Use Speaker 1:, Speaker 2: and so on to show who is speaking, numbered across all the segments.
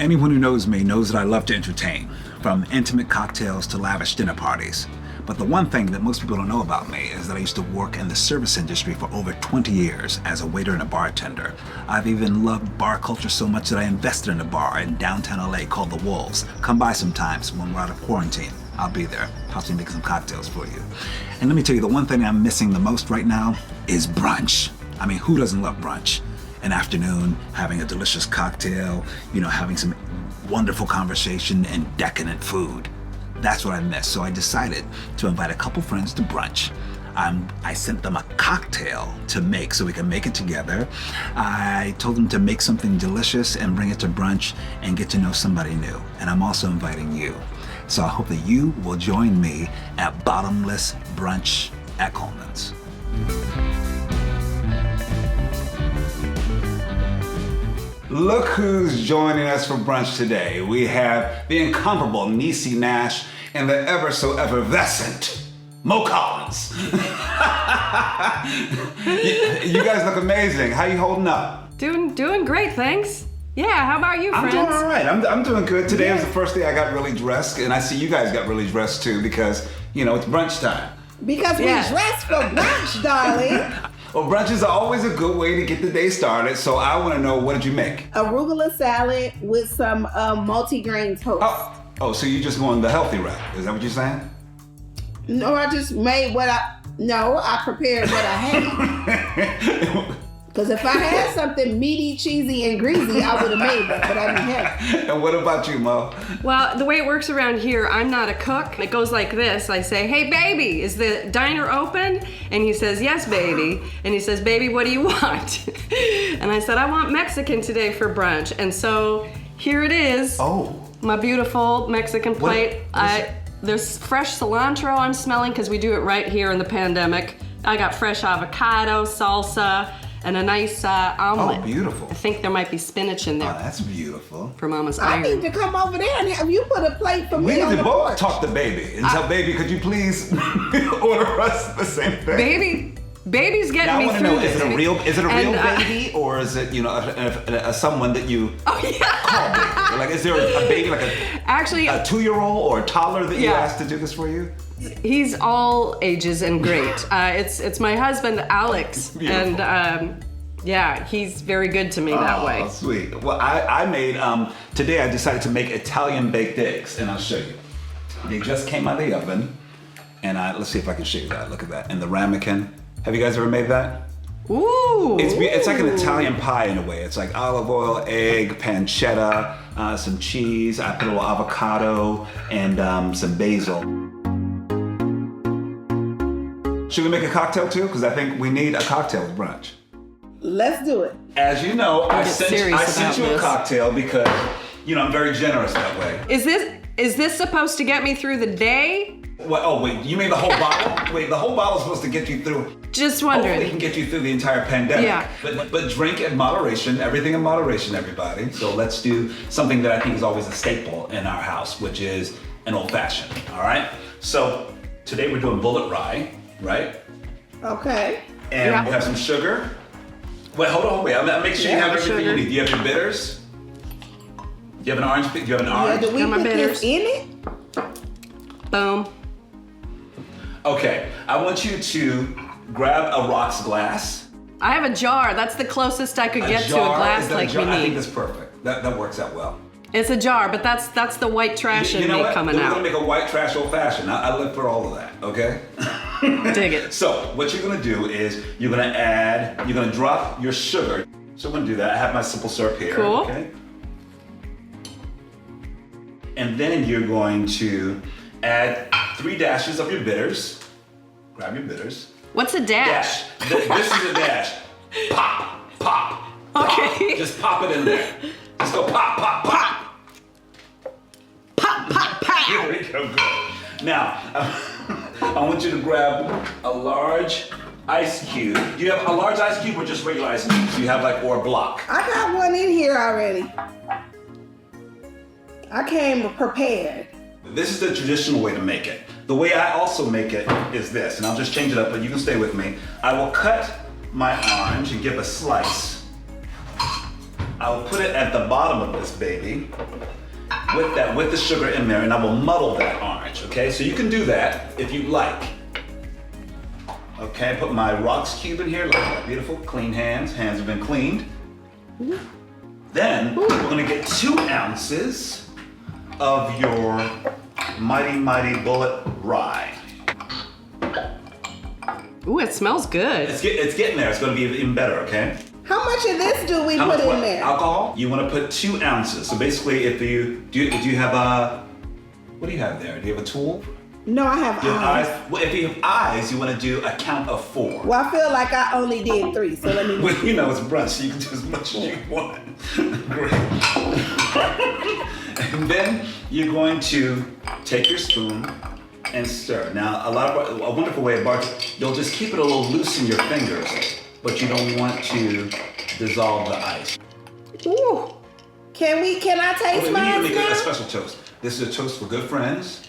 Speaker 1: Anyone who knows me knows that I love to entertain, from intimate cocktails to lavish dinner parties. But the one thing that most people don't know about me is that I used to work in the service industry for over 20 years as a waiter and a bartender. I've even loved bar culture so much that I invested in a bar in downtown LA called The Wolves. Come by sometimes when we're out of quarantine. I'll be there, possibly make some cocktails for you. And let me tell you, the one thing I'm missing the most right now is brunch. I mean, who doesn't love brunch? An afternoon, having a delicious cocktail, having some wonderful conversation and decadent food. That's what I miss. So I decided to invite a couple friends to brunch. I sent them a cocktail to make so we can make it together. I told them to make something delicious and bring it to brunch and get to know somebody new. And I'm also inviting you. So I hope that you will join me at Bottomless Brunch at Colman's. Look who's joining us for brunch today. We have the incomparable Niecy Nash and the ever so effervescent Mo Collins. You guys look amazing. How you holding up?
Speaker 2: Doing great, thanks. Yeah, how about you, friends?
Speaker 1: I'm doing all right. I'm doing good. Today was the first day I got really dressed, and I see you guys got really dressed too because, it's brunch time.
Speaker 3: Because we dress for brunch, darling.
Speaker 1: Well, brunches are always a good way to get the day started, so I want to know, what did you make?
Speaker 3: Arugula salad with some multi-grain toast.
Speaker 1: Oh, so you're just going the healthy route. Is that what you're saying?
Speaker 3: No, I just made I prepared what I had. Because if I had something meaty, cheesy, and greasy, I would have made that, but I didn't have it.
Speaker 1: And what about you, Mo?
Speaker 2: Well, the way it works around here, I'm not a cook. It goes like this. I say, hey, baby, is the diner open? And he says, yes, baby. And he says, baby, what do you want? And I said, I want Mexican today for brunch. And so here it is.
Speaker 1: Oh.
Speaker 2: My beautiful Mexican plate. There's fresh cilantro I'm smelling because we do it right here in the pandemic. I got fresh avocado, salsa, and a nice omelet.
Speaker 1: Oh, beautiful.
Speaker 2: I think there might be spinach in there.
Speaker 1: Oh, that's beautiful.
Speaker 2: For Mama's
Speaker 3: I
Speaker 2: iron.
Speaker 3: need to come over there and have you put a plate for me
Speaker 1: We
Speaker 3: on
Speaker 1: need to
Speaker 3: the
Speaker 1: both
Speaker 3: porch.
Speaker 1: talk to Baby and tell Baby, could you please order us the same thing?
Speaker 2: Baby's getting me through this.
Speaker 1: Is it a real baby, or is it someone that you call baby? Like, is there a baby, like
Speaker 2: actually
Speaker 1: a 2-year-old or a toddler that you asked to do this for you?
Speaker 2: He's all ages and great. It's my husband Alex,
Speaker 1: Beautiful.
Speaker 2: and he's very good to me that way.
Speaker 1: Oh, sweet. Well, I made today. I decided to make Italian baked eggs, and I'll show you. They just came out of the oven, and let's see if I can show you that. Look at that in the ramekin. Have you guys ever made that?
Speaker 2: Ooh.
Speaker 1: It's like an Italian pie in a way. It's like olive oil, egg, pancetta, some cheese. I put a little avocado and some basil. Should we make a cocktail too? Because I think we need a cocktail with brunch.
Speaker 3: Let's do it.
Speaker 1: As you know, I sent you a
Speaker 2: this.
Speaker 1: cocktail because I'm very generous that way.
Speaker 2: Is this supposed to get me through the day?
Speaker 1: What? Oh wait, you mean the whole bottle? Wait, the whole bottle is supposed to get you through.
Speaker 2: Just wondering.
Speaker 1: Hopefully it can get you through the entire pandemic.
Speaker 2: Yeah.
Speaker 1: But drink in moderation, everything in moderation, everybody. So let's do something that I think is always a staple in our house, which is an old fashioned, all right? So today we're doing Bulleit Rye, right?
Speaker 3: Okay.
Speaker 1: And we have some sugar. Wait, hold on, wait. I'll make sure you have everything you need. Do you have your bitters? Do you have an orange? Do you have an orange?
Speaker 3: Do we
Speaker 2: Got my
Speaker 3: put
Speaker 2: bitters.
Speaker 3: this in it?
Speaker 2: Boom.
Speaker 1: Okay, I want you to grab a rocks glass.
Speaker 2: I have a jar. That's the closest I could get to a glass like we
Speaker 1: I think
Speaker 2: need.
Speaker 1: that's perfect. That works out well.
Speaker 2: It's a jar, but that's the white trash in me coming
Speaker 1: We're
Speaker 2: out.
Speaker 1: gonna make a white trash old fashioned. I live for all of that, okay?
Speaker 2: Dig it.
Speaker 1: So what you're gonna do is you're gonna drop your sugar. So I'm gonna do that. I have my simple syrup here.
Speaker 2: Cool.
Speaker 1: Okay. And then you're going to add 3 dashes of your bitters. Grab your bitters.
Speaker 2: What's a dash?
Speaker 1: This is a dash. Pop, pop, pop.
Speaker 2: Okay.
Speaker 1: Just pop it in there. Just go pop, pop, pop.
Speaker 2: Pop, pop, pow.
Speaker 1: Here we go. Now, I want you to grab a large ice cube. Do you have a large ice cube or just regular ice cubes? You have or a block?
Speaker 3: I got one in here already. I came prepared.
Speaker 1: This is the traditional way to make it. The way I also make it is this, and I'll just change it up, but you can stay with me. I will cut my orange and give a slice. I'll put it at the bottom of this baby with the sugar in there, and I will muddle that orange, okay? So you can do that if you like. Okay, put my rocks cube in here, look at that, beautiful, clean hands. Hands have been cleaned. Then we're gonna get 2 ounces of your mighty Bulleit Rye.
Speaker 2: Ooh, it smells good.
Speaker 1: It's getting there. It's going to be even better, okay?
Speaker 3: How much of this do we put in there?
Speaker 1: Alcohol? You want to put 2 ounces. So basically, if you do you have what do you have there? Do you have a tool?
Speaker 3: No, I have eyes.
Speaker 1: Well, if you have eyes, you want to do a count of 4.
Speaker 3: Well, I feel like I only did 3, so let me.
Speaker 1: Well, you know it's brunch, so you can do as much as you want. Great. And then you're going to take your spoon and stir. Now, a wonderful way of bartending, you'll just keep it a little loose in your fingers, but you don't want to dissolve the ice.
Speaker 3: Ooh. Can I taste mine
Speaker 1: We need
Speaker 3: now?
Speaker 1: a special toast. This is a toast for good friends,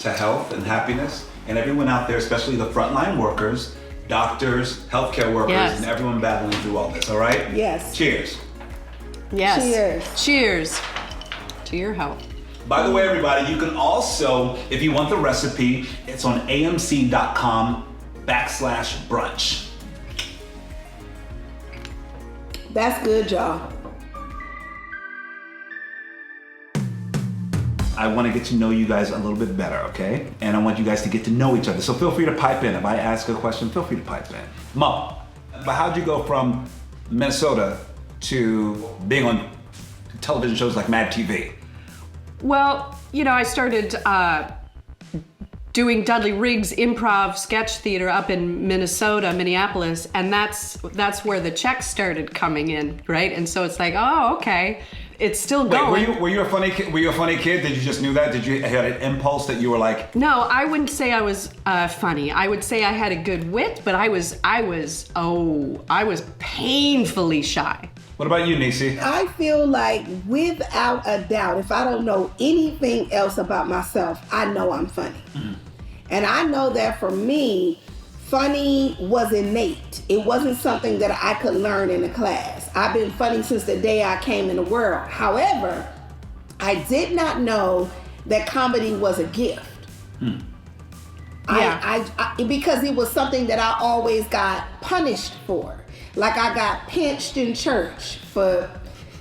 Speaker 1: to health and happiness, and everyone out there, especially the frontline workers, doctors, healthcare workers, and everyone battling through all this, all right?
Speaker 3: Yes.
Speaker 1: Cheers.
Speaker 2: Yes.
Speaker 3: Cheers.
Speaker 2: Cheers to your health.
Speaker 1: By the way, everybody, you can also, if you want the recipe, it's on amc.com/brunch.
Speaker 3: That's good, y'all.
Speaker 1: I want to get to know you guys a little bit better, okay? And I want you guys to get to know each other. So feel free to pipe in. If I ask a question, feel free to pipe in. Mo, but how'd you go from Minnesota to being on television shows like Mad TV?
Speaker 2: Well, I started doing Dudley Riggs improv sketch theater up in Minneapolis, and that's where the checks started coming in, right? And so it's like, oh, okay, it's still going.
Speaker 1: Wait, were you a funny kid? Were you a funny kid? Did you just knew that? Did you have an impulse that you were like?
Speaker 2: No, I wouldn't say I was funny. I would say I had a good wit, but I was painfully shy.
Speaker 1: What about you, Niecy?
Speaker 3: I feel like, without a doubt, if I don't know anything else about myself, I know I'm funny. Mm-hmm. And I know that for me, funny was innate. It wasn't something that I could learn in a class. I've been funny since the day I came in the world. However, I did not know that comedy was a gift. Hmm. I because it was something that I always got punished for. Like I got pinched in church for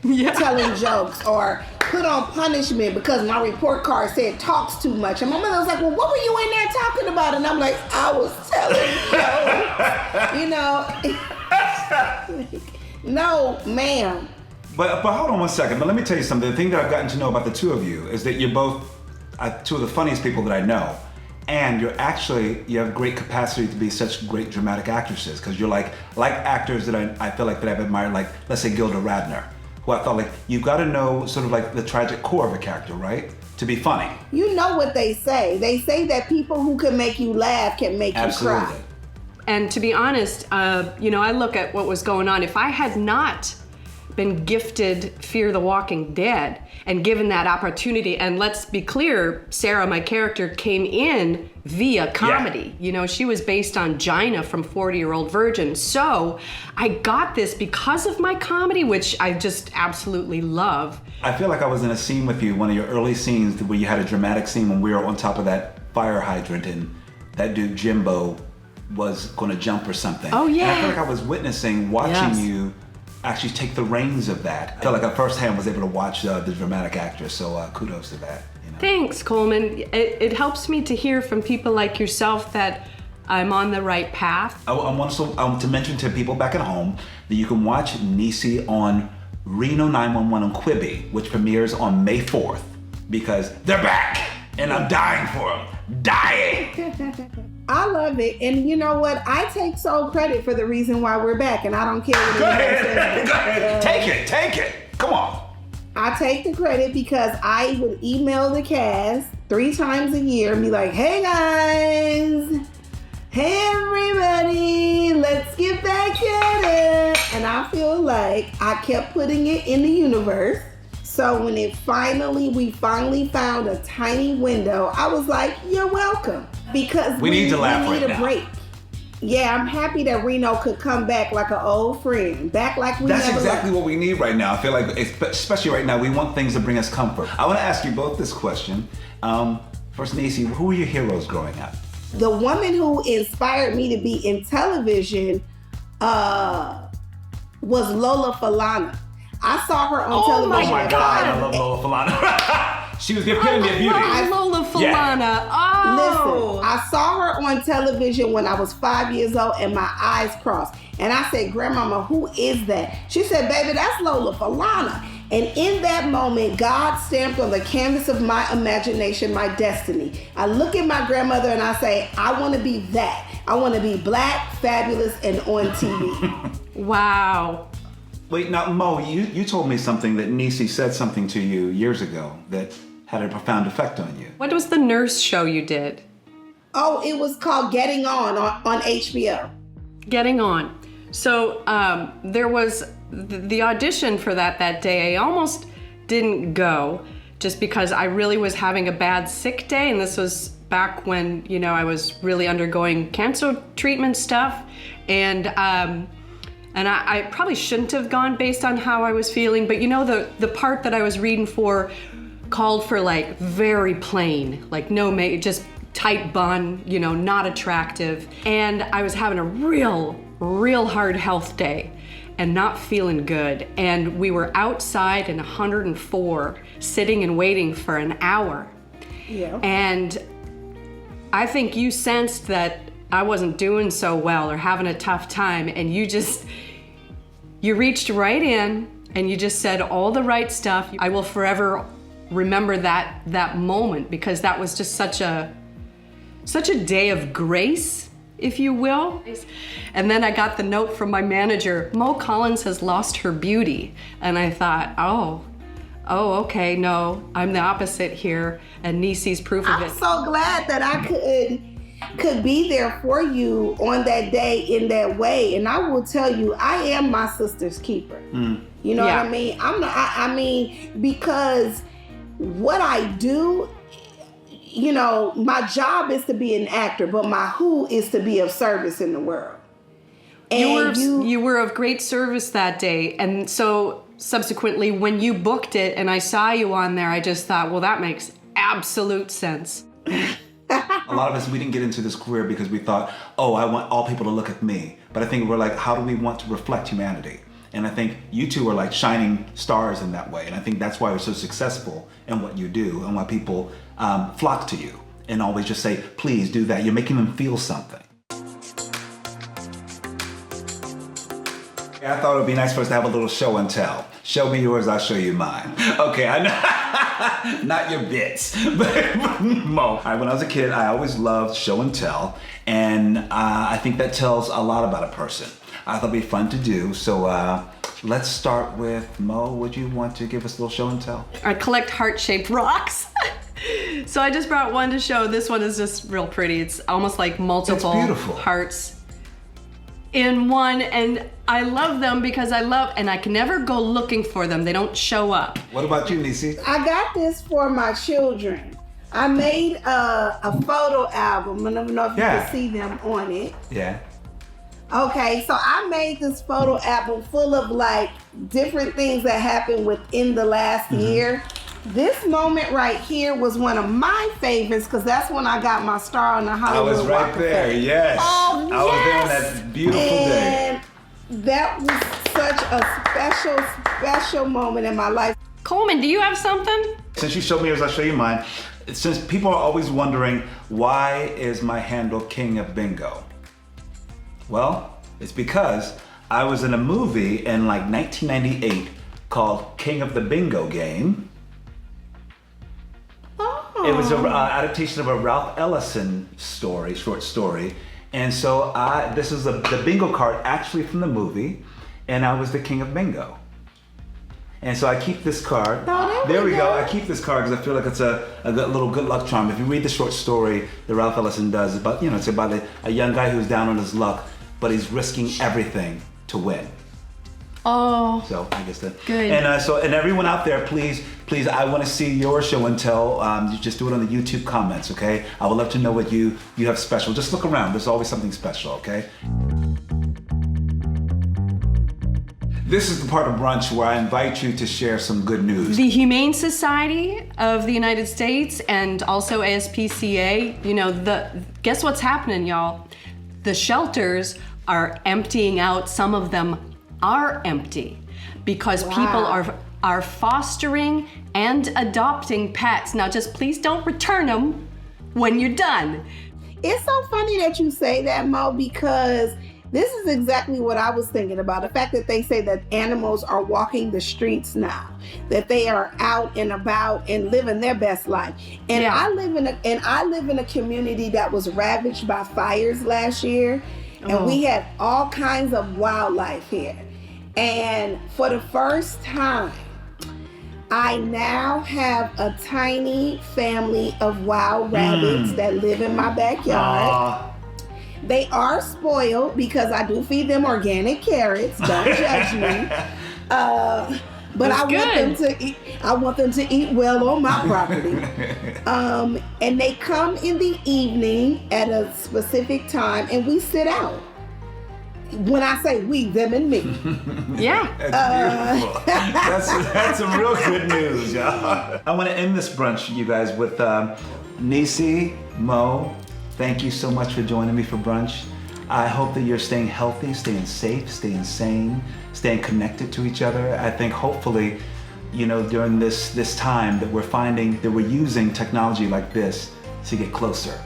Speaker 3: telling jokes, or put on punishment because my report card said talks too much. And my mother was like, well, what were you in there talking about? And I'm like, I was telling jokes. No, ma'am.
Speaker 1: But hold on one second. But let me tell you something. The thing that I've gotten to know about the two of you is that you're both two of the funniest people that I know. And you have great capacity to be such great dramatic actresses, because you're like actors that I feel like that I've admired, like let's say Gilda Radner, who I felt like you've got to know sort of like the tragic core of a character, right? To be funny.
Speaker 3: You know what they say. They say that people who can make you laugh can make you cry.
Speaker 2: And to be honest, I look at what was going on. If I had not been gifted Fear the Walking Dead and given that opportunity, and let's be clear, Sarah, my character, came in via comedy. Yeah. She was based on Gina from 40-Year-Old Virgin. So I got this because of my comedy, which I just absolutely love.
Speaker 1: I feel like I was in a scene with you, one of your early scenes where you had a dramatic scene when we were on top of that fire hydrant and that dude Jimbo was going to jump or something.
Speaker 2: Oh, yeah.
Speaker 1: And I feel like I was watching you actually take the reins of that. I feel like I firsthand was able to watch the dramatic actress, so kudos to that.
Speaker 2: Thanks, Colman. It helps me to hear from people like yourself that I'm on the right path.
Speaker 1: I want to mention to people back at home that you can watch Niecy on Reno 911 on Quibi, which premieres on May 4th, because they're back, and I'm dying for them. Dying!
Speaker 3: I love it, and you know what? I take sole credit for the reason why we're back, and I don't care what
Speaker 1: Go ahead. Take it. Come on.
Speaker 3: I take the credit because I would email the cast 3 times a year and be like, hey guys, hey everybody, let's get back at it. And I feel like I kept putting it in the universe. So when we finally found a tiny window, I was like, you're welcome. Because we need to laugh right now. We need a break. Yeah, I'm happy that Reno could come back like an old friend. Back like we
Speaker 1: That's
Speaker 3: never
Speaker 1: exactly
Speaker 3: left.
Speaker 1: what we need right now. I feel like, especially right now, we want things to bring us comfort. I want to ask you both this question. First, Niecy, who were your heroes growing up?
Speaker 3: The woman who inspired me to be in television was Lola Falana. I saw her on television.
Speaker 1: Oh my God, I love Lola Falana. She was the epitome of beauty.
Speaker 2: I love Lola Falana.
Speaker 1: Yeah.
Speaker 2: Oh.
Speaker 3: Listen, I saw her on television when I was 5 years old and my eyes crossed. And I said, Grandmama, who is that? She said, baby, that's Lola Falana. And in that moment, God stamped on the canvas of my imagination my destiny. I look at my grandmother and I say, I want to be that. I want to be black, fabulous, and on TV.
Speaker 2: Wow.
Speaker 1: Wait, now Mo, you told me something that Niecy said something to you years ago that had a profound effect on you.
Speaker 2: What was the nurse show you did?
Speaker 3: Oh, it was called Getting On HBO.
Speaker 2: Getting On. So there was the audition for that day. I almost didn't go just because I really was having a bad sick day, and this was back when, you know, I was really undergoing cancer treatment stuff, and I probably shouldn't have gone based on how I was feeling, but you know, the part that I was reading for called for like very plain, like no just tight bun, you know, not attractive, and I was having a real hard health day and not feeling good, and we were outside in 104 sitting and waiting for an hour.
Speaker 3: Yeah.
Speaker 2: And I think you sensed that I wasn't doing so well or having a tough time, and you reached right in and you just said all the right stuff. I will forever remember that moment, because that was just such a day of grace, if you will. And then I got the note from my manager, Mo Collins has lost her beauty. And I thought, oh, okay, no, I'm the opposite here. And Niecy's proof of it.
Speaker 3: I'm so glad that I could be there for you on that day in that way. And I will tell you, I am my sister's keeper. You know what I mean? I mean, because what I do, you know, my job is to be an actor, but my who is to be of service in the world. And
Speaker 2: you were of great service that day. And so subsequently, when you booked it and I saw you on there, I just thought, well, that makes absolute sense.
Speaker 1: A lot of us, we didn't get into this career because we thought, oh, I want all people to look at me. But I think we're like, how do we want to reflect humanity? And I think you two are like shining stars in that way. And I think that's why you're so successful in what you do and why people flock to you and always just say, please do that. You're making them feel something. I thought it would be nice for us to have a little show and tell. Show me yours, I'll show you mine. Okay, I know, not your bits, but Mo. All right, when I was a kid, I always loved show and tell, and I think that tells a lot about a person. I thought it'd be fun to do, so let's start with Mo. Would you want to give us a little show and tell?
Speaker 2: I collect heart-shaped rocks. So I just brought one to show. This one is just real pretty. It's almost like multiple hearts in one, and I love them because and I can never go looking for them. They don't show up.
Speaker 1: What about you, Niecy?
Speaker 3: I got this for my children. I made a photo album. I don't know if you can see them on it.
Speaker 1: Yeah.
Speaker 3: Okay, so I made this photo album full of like different things that happened within the last year. This moment right here was one of my favorites because that's when I got my star on the Hollywood
Speaker 1: I was right
Speaker 3: Walk
Speaker 1: there,
Speaker 3: of Fame.
Speaker 1: yes.
Speaker 3: Oh,
Speaker 1: I was there on that beautiful day.
Speaker 3: And that was such a special moment in my life.
Speaker 2: Colman, do you have something?
Speaker 1: Since you showed me yours, I'll show you mine. Since people are always wondering, why is my handle King of Bingo? Well, it's because I was in a movie in like 1998 called King of the Bingo Game. It was an adaptation of a Ralph Ellison short story. And so this is the bingo card actually from the movie, and I was the King of Bingo. And so I keep this card. There we go. I keep this card because I feel like it's a little good luck charm. If you read the short story that Ralph Ellison does, it's about a young guy who's down on his luck, but he's risking everything to win.
Speaker 2: Oh.
Speaker 1: So I guess that.
Speaker 2: Good.
Speaker 1: And everyone out there, please, I want to see your show and tell. You just do it on the YouTube comments, okay? I would love to know what you have special. Just look around. There's always something special, okay? This is the part of brunch where I invite you to share some good news.
Speaker 2: The Humane Society of the United States and also ASPCA, guess what's happening, y'all? The shelters are emptying out. Some of them are empty because people are fostering and adopting pets. Now just please don't return them when you're done.
Speaker 3: It's so funny that you say that, Mo, because this is exactly what I was thinking about. The fact that they say that animals are walking the streets now, that they are out and about and living their best life. And
Speaker 2: Yeah.
Speaker 3: I live in a community that was ravaged by fires last year, and we had all kinds of wildlife here. And for the first time, I now have a tiny family of wild rabbits that live in my backyard. They are spoiled because I do feed them organic carrots. Don't judge me. But I want them to eat well on my property. And they come in the evening at a specific time, and we sit out. When I say we, them and me.
Speaker 2: Yeah.
Speaker 1: That's beautiful. That's some real good news, y'all. I want to end this brunch, you guys, with Niecy, Mo. Thank you so much for joining me for brunch. I hope that you're staying healthy, staying safe, staying sane, staying connected to each other. I think hopefully, during this time that we're finding that we're using technology like this to get closer,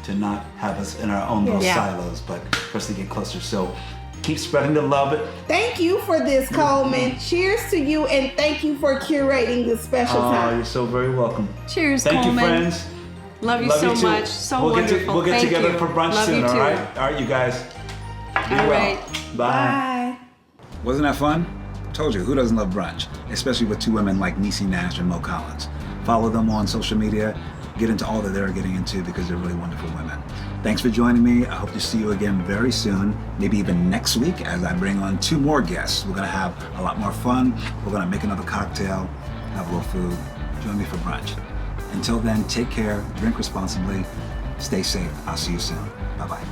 Speaker 1: to not have us in our own little silos, but for us to get closer. So keep spreading the love.
Speaker 3: Thank you for this, Colman. Cheers to you, and thank you for curating this special time.
Speaker 1: You're so very welcome.
Speaker 2: Cheers,
Speaker 1: Thank
Speaker 2: Colman.
Speaker 1: you, friends.
Speaker 2: Love you so much. So
Speaker 1: we'll
Speaker 2: wonderful.
Speaker 1: We'll get
Speaker 2: Thank
Speaker 1: together
Speaker 2: you.
Speaker 1: for brunch
Speaker 2: Love
Speaker 1: soon,
Speaker 2: you
Speaker 1: all
Speaker 2: too.
Speaker 1: right? All right, you guys. Be
Speaker 2: All
Speaker 1: well.
Speaker 2: right.
Speaker 1: Bye.
Speaker 3: Bye.
Speaker 1: Wasn't that fun? Told you, who doesn't love brunch? Especially with two women like Niecy Nash and Mo Collins. Follow them on social media. Get into all that they're getting into because they're really wonderful women. Thanks for joining me. I hope to see you again very soon, maybe even next week as I bring on 2 more guests. We're gonna have a lot more fun. We're gonna make another cocktail, have a little food. Join me for brunch. Until then, take care, drink responsibly, stay safe. I'll see you soon. Bye-bye.